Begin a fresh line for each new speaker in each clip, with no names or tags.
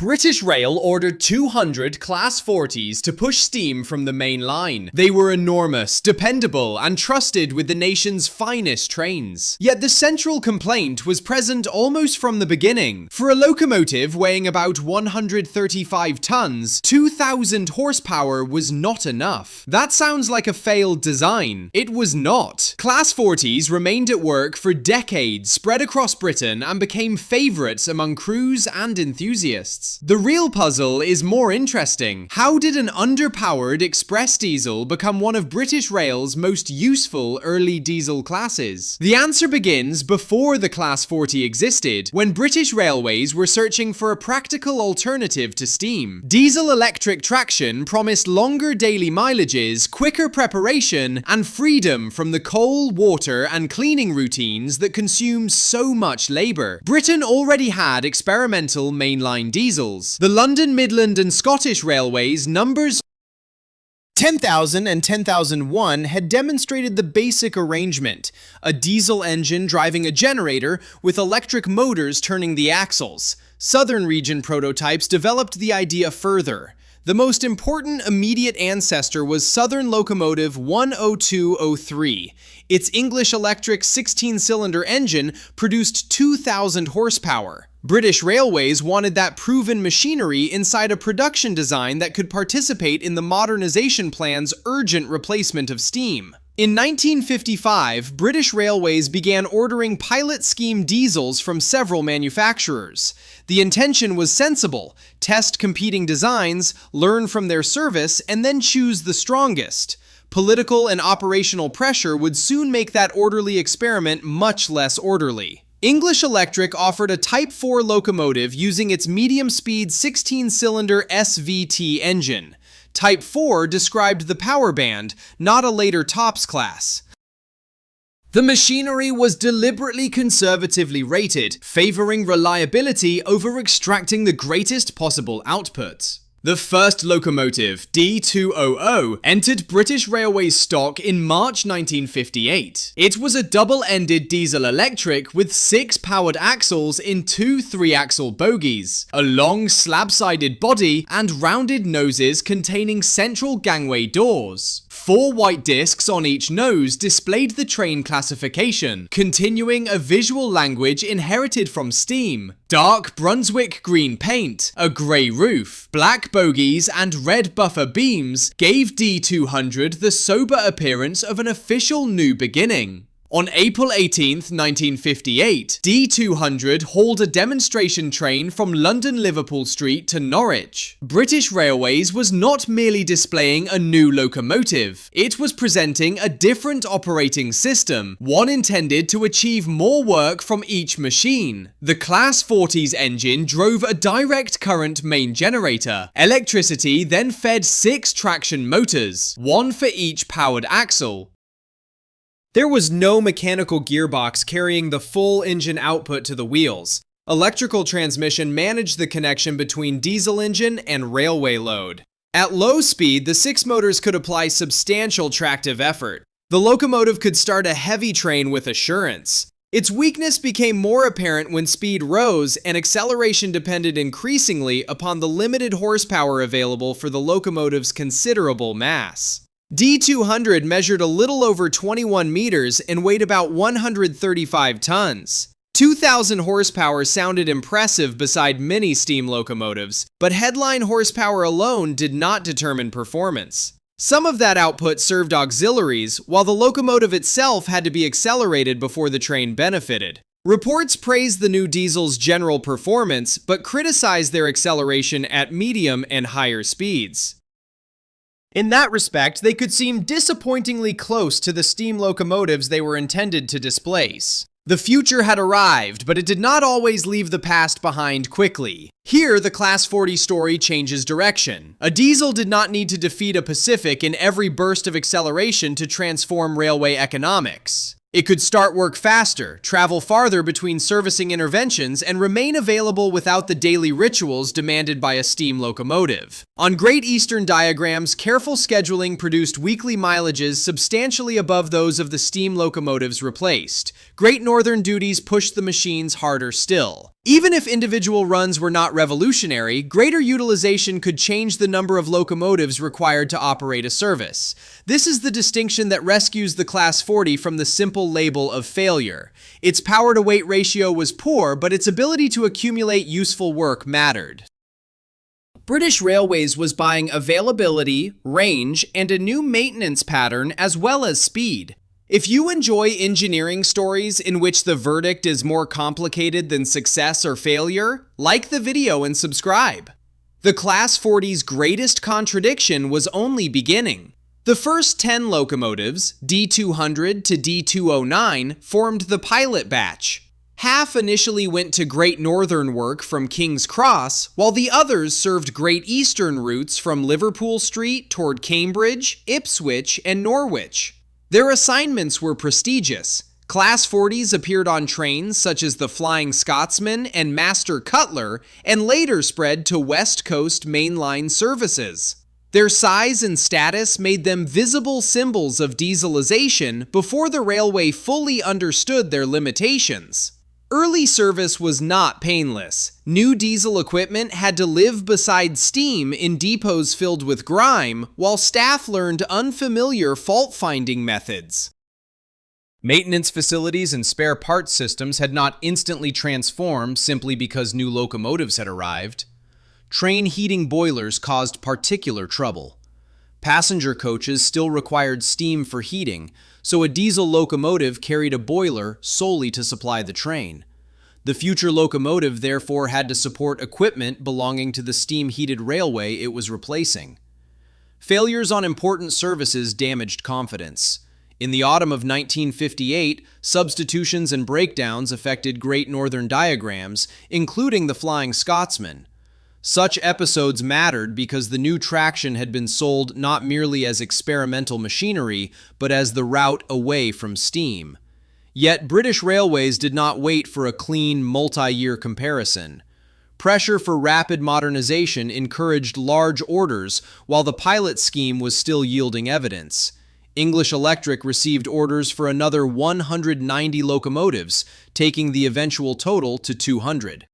British Rail ordered 200 Class 40s to push steam from the main line. They were enormous, dependable, and trusted with the nation's finest trains. Yet the central complaint was present almost from the beginning. For a locomotive weighing about 135 tons, 2,000 horsepower was not enough. That sounds like a failed design. It was not. Class 40s remained at work for decades, spread across Britain, and became favourites among crews and enthusiasts. The real puzzle is more interesting. How did an underpowered express diesel become one of British Rail's most useful early diesel classes? The answer begins before the Class 40 existed, when British Railways were searching for a practical alternative to steam. Diesel-electric traction promised longer daily mileages, quicker preparation, and freedom from the coal, water, and cleaning routines that consume so much labour. Britain already had experimental mainline diesels. The London, Midland, and Scottish Railways numbers 10,000 and 10,001 had demonstrated the basic arrangement, a diesel engine driving a generator with electric motors turning the axles. Southern region prototypes developed the idea further. The most important immediate ancestor was Southern Locomotive 10203. Its English electric 16-cylinder engine produced 2,000 horsepower. British Railways wanted that proven machinery inside a production design that could participate in the modernization plan's urgent replacement of steam. In 1955, British Railways began ordering pilot scheme diesels from several manufacturers. The intention was sensible: test competing designs, learn from their service, and then choose the strongest. Political and operational pressure would soon make that orderly experiment much less orderly. English Electric offered a Type 4 locomotive using its medium-speed 16-cylinder SVT engine. Type 4 described the power band, not a later tops class. The machinery was deliberately conservatively rated, favoring reliability over extracting the greatest possible output. The first locomotive, D200, entered British Railways stock in March 1958. It was a double-ended diesel-electric with 6 powered axles in 2 3-axle bogies, a long slab-sided body, and rounded noses containing central gangway doors. 4 white discs on each nose displayed the train classification, continuing a visual language inherited from steam. Dark Brunswick green paint, a grey roof, black bogies, and red buffer beams gave D200 the sober appearance of an official new beginning. On April 18, 1958, D200 hauled a demonstration train from London Liverpool Street to Norwich. British Railways was not merely displaying a new locomotive, it was presenting a different operating system, one intended to achieve more work from each machine. The Class 40's engine drove a direct current main generator. Electricity then fed 6 traction motors, 1 for each powered axle. There was no mechanical gearbox carrying the full engine output to the wheels. Electrical transmission managed the connection between diesel engine and railway load. At low speed, the 6 motors could apply substantial tractive effort. The locomotive could start a heavy train with assurance. Its weakness became more apparent when speed rose and acceleration depended increasingly upon the limited horsepower available for the locomotive's considerable mass. D200 measured a little over 21 meters and weighed about 135 tons. 2,000 horsepower sounded impressive beside many steam locomotives, but headline horsepower alone did not determine performance. Some of that output served auxiliaries, while the locomotive itself had to be accelerated before the train benefited. Reports praised the new diesel's general performance, but criticized their acceleration at medium and higher speeds. In that respect, they could seem disappointingly close to the steam locomotives they were intended to displace. The future had arrived, but it did not always leave the past behind quickly. Here, the Class 40 story changes direction. A diesel did not need to defeat a Pacific in every burst of acceleration to transform railway economics. It could start work faster, travel farther between servicing interventions, and remain available without the daily rituals demanded by a steam locomotive. On Great Eastern diagrams, careful scheduling produced weekly mileages substantially above those of the steam locomotives replaced. Great Northern duties pushed the machines harder still. Even if individual runs were not revolutionary, greater utilization could change the number of locomotives required to operate a service. This is the distinction that rescues the Class 40 from the simple label of failure. Its power-to-weight ratio was poor, but its ability to accumulate useful work mattered. British Railways was buying availability, range, and a new maintenance pattern as well as speed. If you enjoy engineering stories in which the verdict is more complicated than success or failure, like the video and subscribe. The Class 40's greatest contradiction was only beginning. The first 10 locomotives, D200 to D209, formed the pilot batch. Half initially went to Great Northern work from King's Cross, while the others served Great Eastern routes from Liverpool Street toward Cambridge, Ipswich, and Norwich. Their assignments were prestigious. Class 40s appeared on trains such as the Flying Scotsman and Master Cutler, and later spread to West Coast mainline services. Their size and status made them visible symbols of dieselization before the railway fully understood their limitations. Early service was not painless. New diesel equipment had to live beside steam in depots filled with grime, while staff learned unfamiliar fault-finding methods. Maintenance facilities and spare parts systems had not instantly transformed simply because new locomotives had arrived. Train heating boilers caused particular trouble. Passenger coaches still required steam for heating, so a diesel locomotive carried a boiler solely to supply the train. The future locomotive therefore had to support equipment belonging to the steam-heated railway it was replacing. Failures on important services damaged confidence. In the autumn of 1958, substitutions and breakdowns affected Great Northern diagrams, including the Flying Scotsman. Such episodes mattered because the new traction had been sold not merely as experimental machinery, but as the route away from steam. Yet British Railways did not wait for a clean, multi-year comparison. Pressure for rapid modernization encouraged large orders, while the pilot scheme was still yielding evidence. English Electric received orders for another 190 locomotives, taking the eventual total to 200.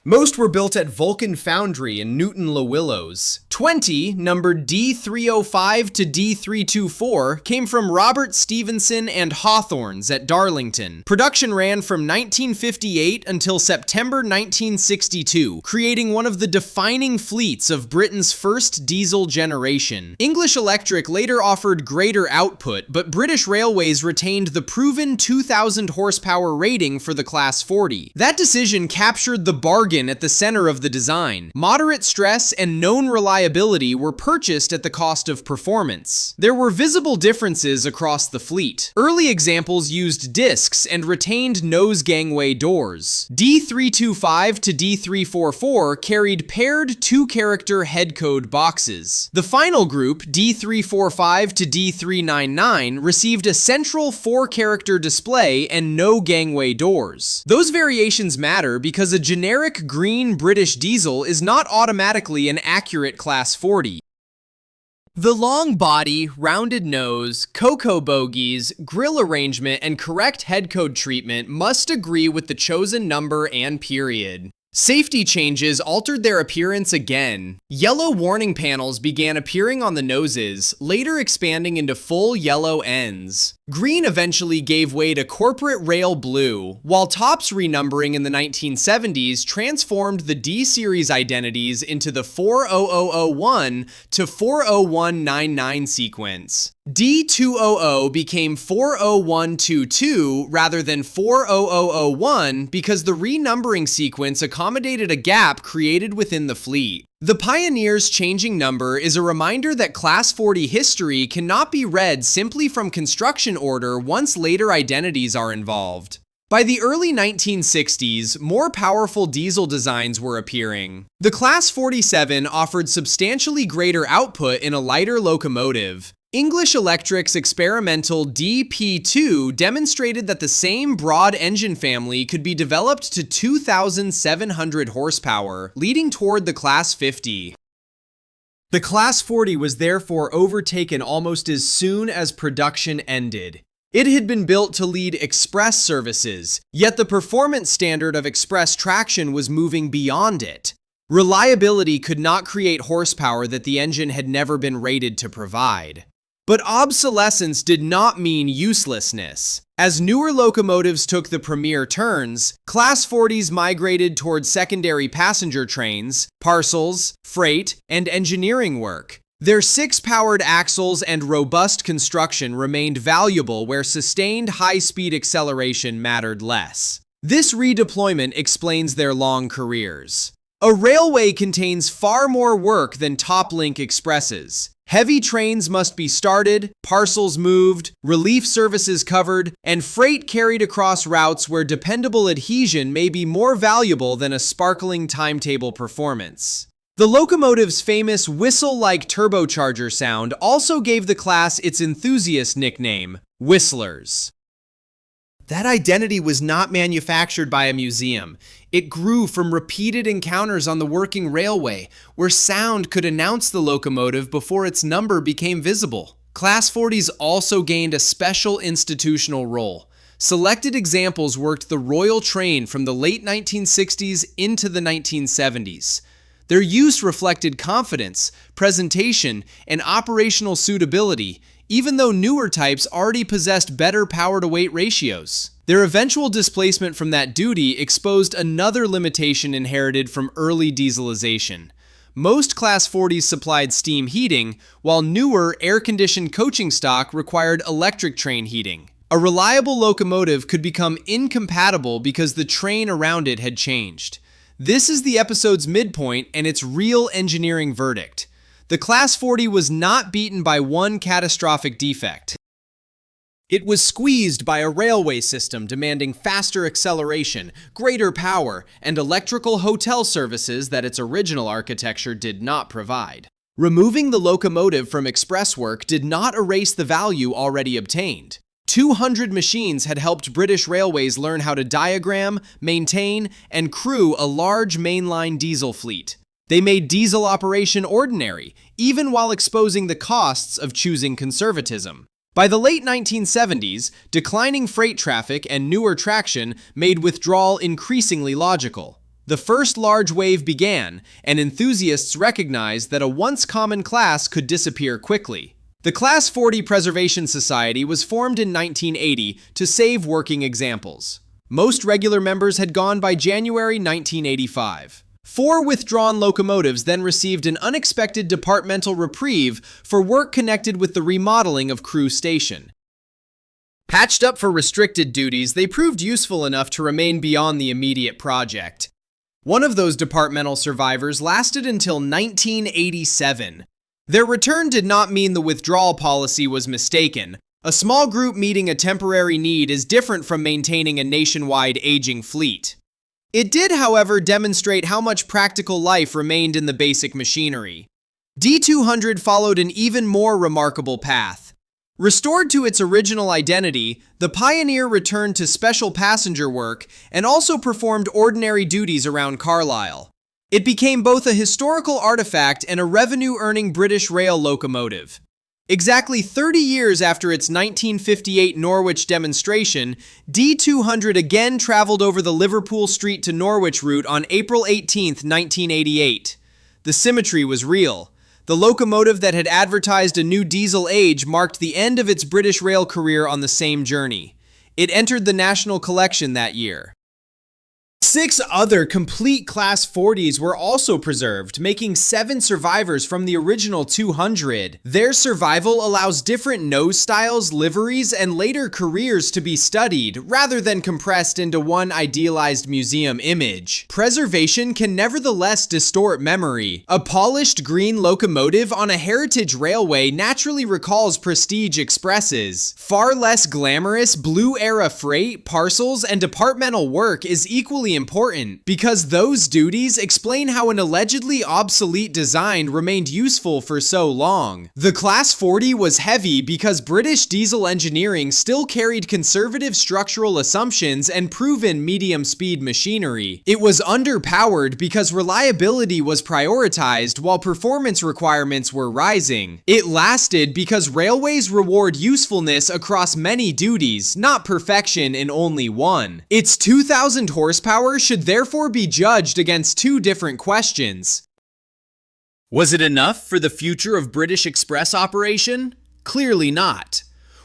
Most were built at Vulcan Foundry in Newton-le-Willows. 20, numbered D305 to D324, came from Robert Stephenson and Hawthorns at Darlington. Production ran from 1958 until September 1962, creating one of the defining fleets of Britain's first diesel generation. English Electric later offered greater output, but British Railways retained the proven 2,000 horsepower rating for the Class 40. That decision captured the bargain at the center of the design. Moderate stress and known reliability were purchased at the cost of performance. There were visible differences across the fleet. Early examples used discs and retained nose gangway doors. D325 to D344 carried paired two-character head code boxes. The final group, D345 to D399, received a central four-character display and no gangway doors. Those variations matter because a generic green British diesel is not automatically an accurate Class 40. The long body, rounded nose, cocoa bogies, grille arrangement, and correct head code treatment must agree with the chosen number and period. Safety changes altered their appearance again. Yellow warning panels began appearing on the noses, later expanding into full yellow ends. Green eventually gave way to corporate rail blue, while tops renumbering in the 1970s transformed the D-series identities into the 40001 to 40199 sequence. D200 became 40122 rather than 40001 because the renumbering sequence accommodated a gap created within the fleet. The Pioneer's changing number is a reminder that Class 40 history cannot be read simply from construction order once later identities are involved. By the early 1960s, more powerful diesel designs were appearing. The Class 47 offered substantially greater output in a lighter locomotive. English Electric's experimental DP2 demonstrated that the same broad engine family could be developed to 2,700 horsepower, leading toward the Class 50. The Class 40 was therefore overtaken almost as soon as production ended. It had been built to lead express services, yet the performance standard of express traction was moving beyond it. Reliability could not create horsepower that the engine had never been rated to provide. But obsolescence did not mean uselessness. As newer locomotives took the premier turns, Class 40s migrated toward secondary passenger trains, parcels, freight, and engineering work. Their six-powered axles and robust construction remained valuable where sustained high-speed acceleration mattered less. This redeployment explains their long careers. A railway contains far more work than top-link expresses. Heavy trains must be started, parcels moved, relief services covered, and freight carried across routes where dependable adhesion may be more valuable than a sparkling timetable performance. The locomotive's famous whistle-like turbocharger sound also gave the class its enthusiast nickname, Whistlers. That identity was not manufactured by a museum. It grew from repeated encounters on the working railway, where sound could announce the locomotive before its number became visible. Class 40s also gained a special institutional role. Selected examples worked the Royal Train from the late 1960s into the 1970s. Their use reflected confidence, presentation, and operational suitability, even though newer types already possessed better power-to-weight ratios. Their eventual displacement from that duty exposed another limitation inherited from early dieselization. Most Class 40s supplied steam heating, while newer air-conditioned coaching stock required electric train heating. A reliable locomotive could become incompatible because the train around it had changed. This is the episode's midpoint and its real engineering verdict. The Class 40 was not beaten by one catastrophic defect. It was squeezed by a railway system demanding faster acceleration, greater power, and electrical hotel services that its original architecture did not provide. Removing the locomotive from express work did not erase the value already obtained. 200 machines had helped British Railways learn how to diagram, maintain, and crew a large mainline diesel fleet. They made diesel operation ordinary, even while exposing the costs of choosing conservatism. By the late 1970s, declining freight traffic and newer traction made withdrawal increasingly logical. The first large wave began, and enthusiasts recognized that a once common class could disappear quickly. The Class 40 Preservation Society was formed in 1980 to save working examples. Most regular members had gone by January 1985. 4 withdrawn locomotives then received an unexpected departmental reprieve for work connected with the remodeling of Crewe Station. Patched up for restricted duties, they proved useful enough to remain beyond the immediate project. One of those departmental survivors lasted until 1987. Their return did not mean the withdrawal policy was mistaken. A small group meeting a temporary need is different from maintaining a nationwide aging fleet. It did, however, demonstrate how much practical life remained in the basic machinery. D200 followed an even more remarkable path. Restored to its original identity, the Pioneer returned to special passenger work and also performed ordinary duties around Carlisle. It became both a historical artifact and a revenue-earning British rail locomotive. Exactly 30 years after its 1958 Norwich demonstration, D200 again traveled over the Liverpool Street to Norwich route on April 18, 1988. The symmetry was real. The locomotive that had advertised a new diesel age marked the end of its British rail career on the same journey. It entered the National Collection that year. 6 other complete Class 40s were also preserved, making 7 survivors from the original 200. Their survival allows different nose styles, liveries, and later careers to be studied, rather than compressed into one idealized museum image. Preservation can nevertheless distort memory. A polished green locomotive on a heritage railway naturally recalls prestige expresses. Far less glamorous blue-era freight, parcels, and departmental work is equally especially important because those duties explain how an allegedly obsolete design remained useful for so long. The Class 40 was heavy because British diesel engineering still carried conservative structural assumptions and proven medium-speed machinery. It was underpowered because reliability was prioritized while performance requirements were rising. It lasted because railways reward usefulness across many duties, not perfection in only one. Its 2,000 horsepower should therefore be judged against two different questions. Was it enough for the future of British Express operation? Clearly not.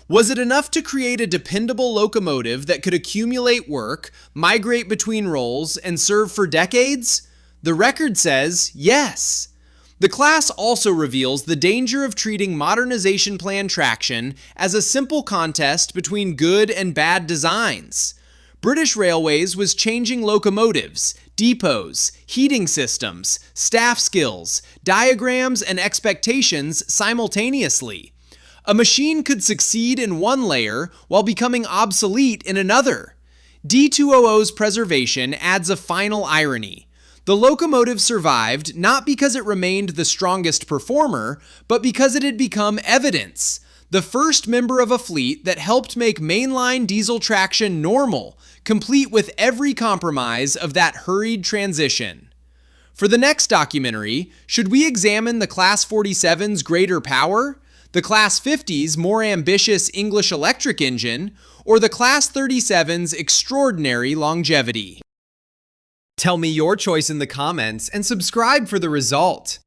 Was it enough to create a dependable locomotive that could accumulate work, migrate between roles, and serve for decades? The record says yes. The class also reveals the danger of treating modernization plan traction as a simple contest between good and bad designs. British Railways was changing locomotives, depots, heating systems, staff skills, diagrams, and expectations simultaneously. A machine could succeed in one layer while becoming obsolete in another. D200's preservation adds a final irony. The locomotive survived not because it remained the strongest performer, but because it had become evidence, the first member of a fleet that helped make mainline diesel traction normal, complete with every compromise of that hurried transition. For the next documentary, should we examine the Class 47's greater power, the Class 50's more ambitious English electric engine, or the Class 37's extraordinary longevity? Tell me your choice in the comments and subscribe for the result.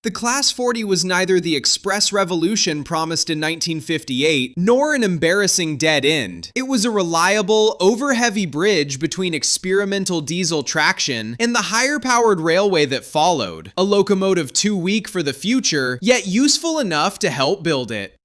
The Class 40 was neither the express revolution promised in 1958, nor an embarrassing dead end. It was a reliable, over-heavy bridge between experimental diesel traction and the higher-powered railway that followed, a locomotive too weak for the future, yet useful enough to help build it.